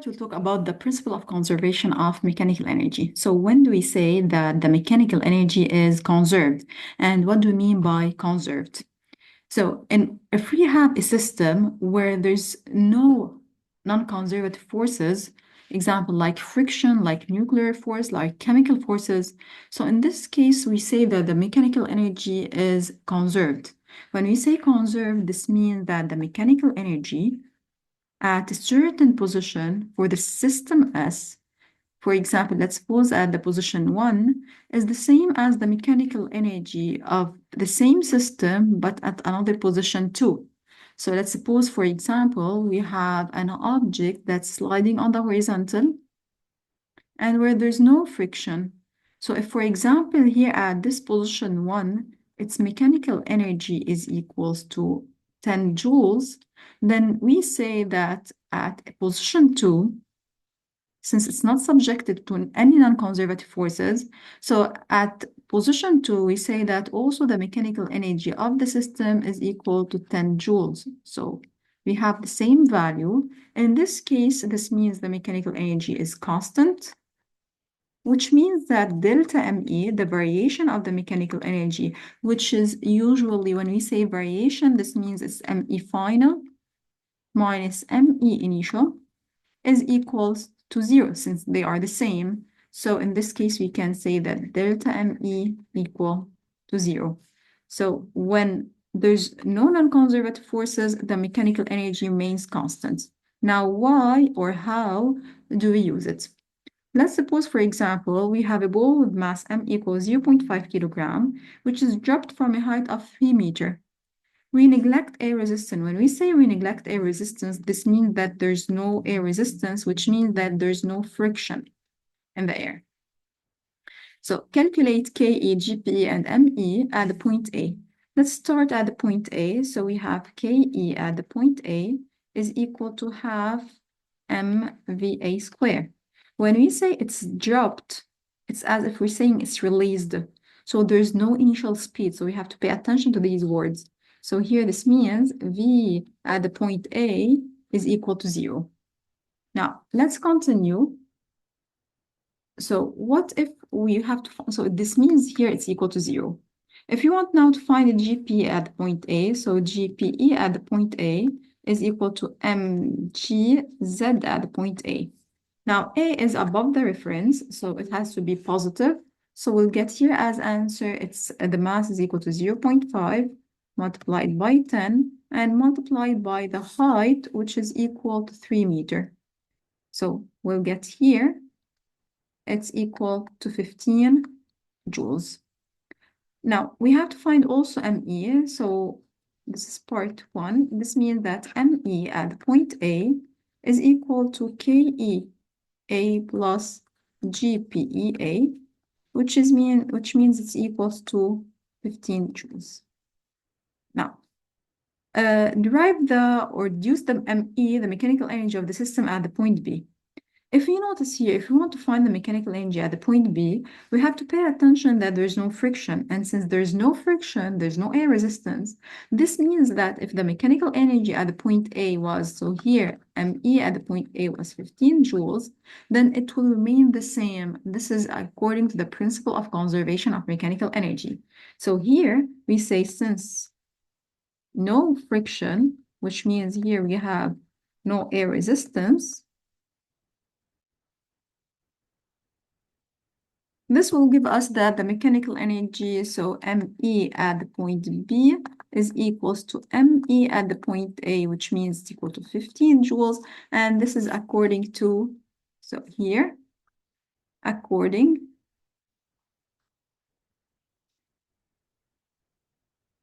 part, we'll talk about the principle of conservation of mechanical energy. So when do we say that the mechanical energy is conserved? And what do we mean by conserved? So if we have a system where there's no non-conservative forces, example like friction, like nuclear force, like chemical forces. So in this case, we say that the mechanical energy is conserved. When we say conserved, this means that the mechanical energy at a certain position for the system S, for example, let's suppose at the position 1, is the same as the mechanical energy of the same system, but at another position 2. So let's suppose, for example, we have an object that's sliding on the horizontal and where there's no friction. So if, for example, here at this position 1, its mechanical energy is equals to 10 joules, then we say that at position 2, since it's not subjected to any non-conservative forces, so at position 2, we say that also the mechanical energy of the system is equal to 10 joules. So we have the same value. In this case, this means the mechanical energy is constant, which means that delta ME, the variation of the mechanical energy, which is usually when we say variation, this means it's ME final minus ME initial, is equals to 0 since they are the same. So in this case, we can say that delta ME equal to 0. So when there's no non-conservative forces, the mechanical energy remains constant. Now, why or how do we use it? Let's suppose, for example, we have a ball with mass m equals 0.5 kilogram, which is dropped from a height of 3 meters. We neglect air resistance. When we say we neglect air resistance, this means that there's no air resistance, which means that there's no friction in the air. So calculate KE, GPE, and ME at the point A. Let's start at the point A. So we have KE at the point A is equal to half mVA squared. When we say it's dropped, it's as if we're saying it's released. So there's no initial speed. So we have to pay attention to these words. So here this means V at the point A is equal to 0. Now, let's continue. So what if we have to, so this means here it's equal to 0. If you want now to find a GP at the point A, so GPE at the point A is equal to mgz at the point A. Now, A is above the reference, so it has to be positive. So we'll get here as answer, it's the mass is equal to 0.5 multiplied by 10 and multiplied by the height, which is equal to 3 meters. So we'll get here, it's equal to 15 joules. Now, we have to find also ME. So this is part 1. This means that ME at point A is equal to KE A plus GPEA, which means it's equals to 15 joules. Now, derive or deduce the ME, the mechanical energy of the system at the point B. If you notice here, if we want to find the mechanical energy at the point B, we have to pay attention that there's no friction. And since there's no friction, there's no air resistance. This means that if the mechanical energy at the point A was, so here, ME at the point A was 15 joules, then it will remain the same. This is according to the principle of conservation of mechanical energy. So here we say since no friction, which means here we have no air resistance, this will give us that the mechanical energy, so ME at the point B is equals to ME at the point A, which means it's equal to 15 joules. And this is according to, so here, according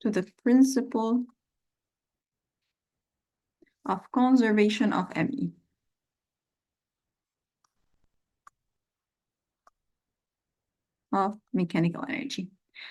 to the principle of conservation of ME. Of mechanical energy.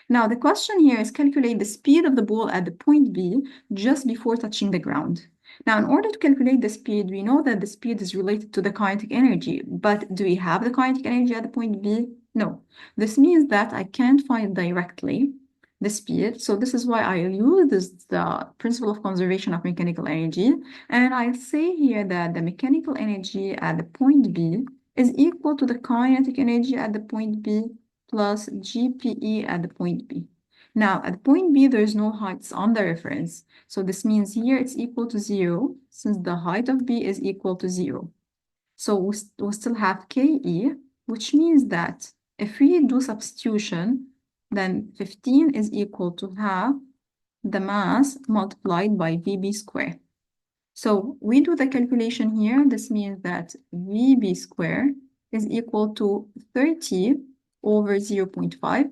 Now, the question here is calculate the speed of the ball at the point B just before touching the ground. Now, in order to calculate the speed, we know that the speed is related to the kinetic energy, but do we have the kinetic energy at the point B? No. This means that I can't find it directly. the speed. So this is why I use the principle of conservation of mechanical energy. And I say here that the mechanical energy at the point B is equal to the kinetic energy at the point B plus GPE at the point B. Now, at point B, there is no heights on the reference. So this means here it's equal to 0, since the height of B is equal to 0. So we still have KE, which means that if we do substitution, then 15 is equal to half the mass multiplied by VB squared. So we do the calculation here. This means that VB squared is equal to 30 over 0.5,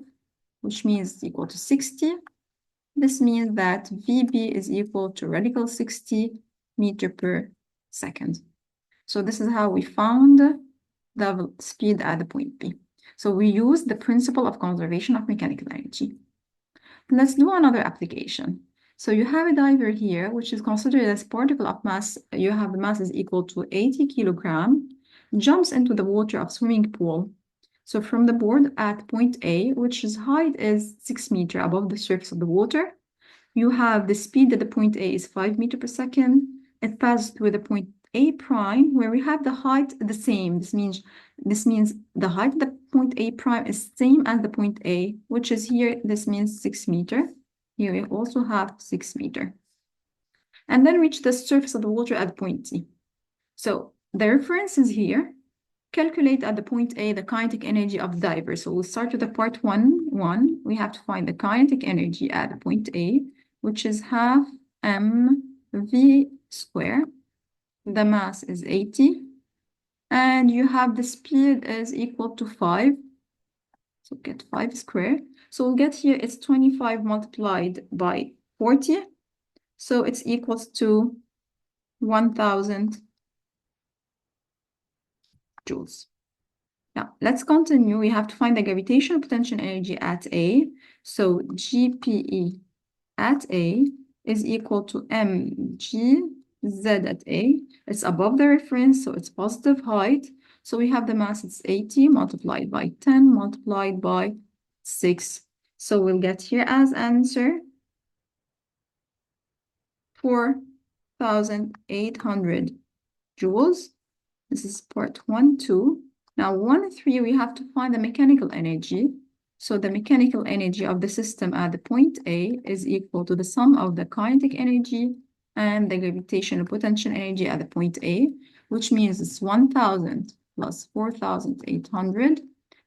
which means it's equal to 60. This means that VB is equal to radical 60 meter per second. So this is how we found the speed at the point B. So we use the principle of conservation of mechanical energy. Let's do another application. So you have a diver here, which is considered as particle of mass. You have the mass is equal to 80 kilogram, jumps into the water of swimming pool. So from the board at point A, which is height is 6 meters above the surface of the water, you have the speed at the point A is 5 meters per second. It passes through the point A prime, where we have the height the same. This means the height of the point A prime is same as the point A, which is here, this means 6 meters. Here we also have 6 meters. And then reach the surface of the water at point C. So the reference is here. Calculate at the point A the kinetic energy of the diver. So we'll start with the part 1. We have to find the kinetic energy at the point A, which is half mv squared. The mass is 80. And you have the speed is equal to 5. So get 5 squared. So we'll get here, it's 25 multiplied by 40. So it's equals to 1,000 joules. Now, let's continue. We have to find the gravitational potential energy at A. So GPE at A is equal to mgz at A. It's above the reference, so it's positive height. So we have the mass, it's 80 multiplied by 10 multiplied by 6. So we'll get here as answer 4,800 joules. This is part 1, 2. Now 1, 3, we have to find the mechanical energy. So the mechanical energy of the system at the point A is equal to the sum of the kinetic energy and the gravitational potential energy at the point A, which means it's 1,000 plus 4,800.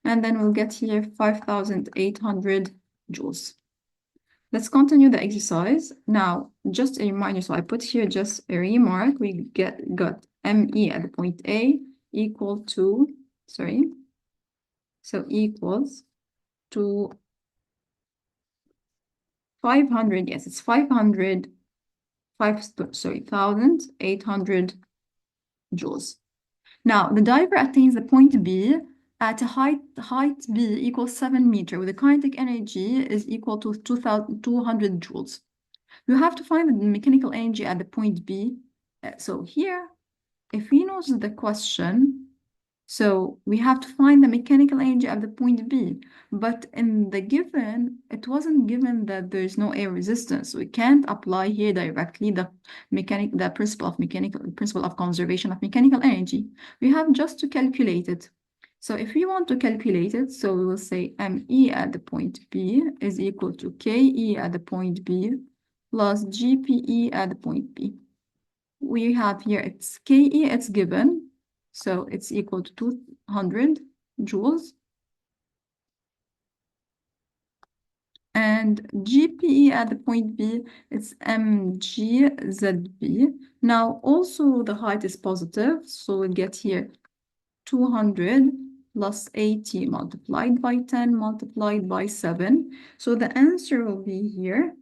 And then we'll get here 5,800 joules. Let's continue the exercise. Now, just a reminder, so I put here just a remark. We got ME at the point A equal to, equals to 500, yes, it's 1,800 joules. Now, the diver attains the point B at a height B equals 7 meters, with the kinetic energy is equal to 2,200 joules. You have to find the mechanical energy at the point B. So here, if we notice the question, so we have to find the mechanical energy at the point B, but in the given, it wasn't given that there's no air resistance. So we can't apply here directly the principle of conservation of mechanical energy. We have just to calculate it. So if we want to calculate it, so we will say ME at the point B is equal to KE at the point B plus GPE at the point B. We have here, it's KE, it's given. So it's equal to 200 joules. And GPE at the point B, it's mgzb. Now, also the height is positive. So we'll get here 200 plus 80 multiplied by 10 multiplied by 7. So the answer will be here.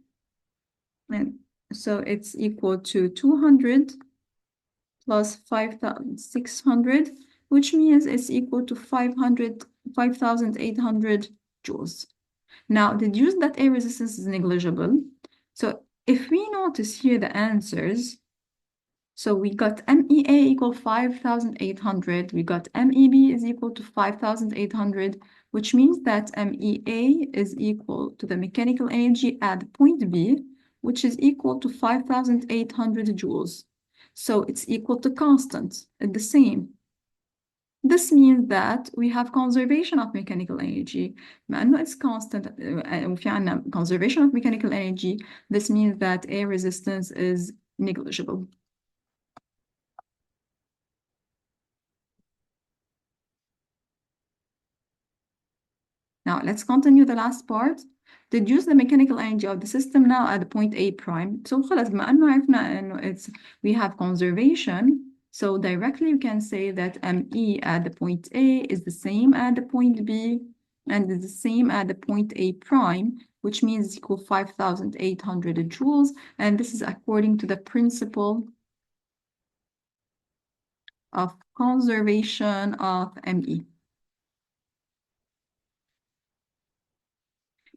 And so it's equal to 200 plus 5,600, which means it's equal to 5,800 joules. Now, deduce that air resistance is negligible. So if we notice here the answers, so we got MEA equal 5,800, we got MEB is equal to 5,800, which means that MEA is equal to the mechanical energy at point B, which is equal to 5,800 joules. So it's equal to constant, the same. This means that we have conservation of mechanical energy. بما إنه it's constant وفي عنا conservation of mechanical energy, this means that air resistance is negligible. Now let's continue the last part. Deduce the mechanical energy of the system now at the point A prime. So خلاص بما إنه عرفنا إنه we have conservation, so directly you can say that ME at the point A is the same at the point B and is the same at the point A prime, which means it's equal 5,800 joules, and this is according to the principle of conservation of ME.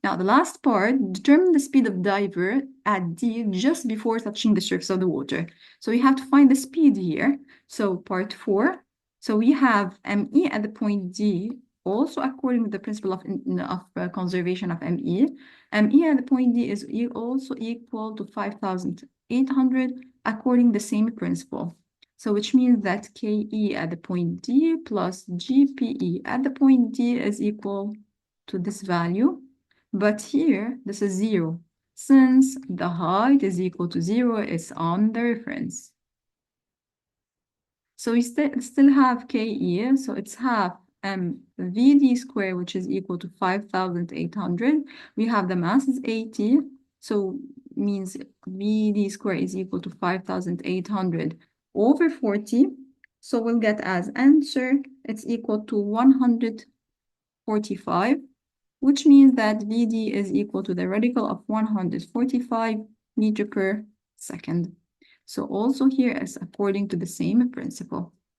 Now, the last part, determine the speed of diver at D just before touching the surface of the water. So we have to find the speed here. So part 4, so we have ME at the point D, also according to the principle of conservation of ME. ME at the point D is also equal to 5,800 according to the same principle. So which means that KE at the point D plus GPE at the point D is equal to this value. But here, this is 0. Since the height is equal to 0, it's on the reference. So we still have KE, so it's half VD squared, which is equal to 5,800. We have the mass is 80, so means VD squared is equal to 5,800 over 40. So we'll get as answer, it's equal to 145. Which means that VD is equal to the radical of 145 meter per second. So also here is according to the same principle.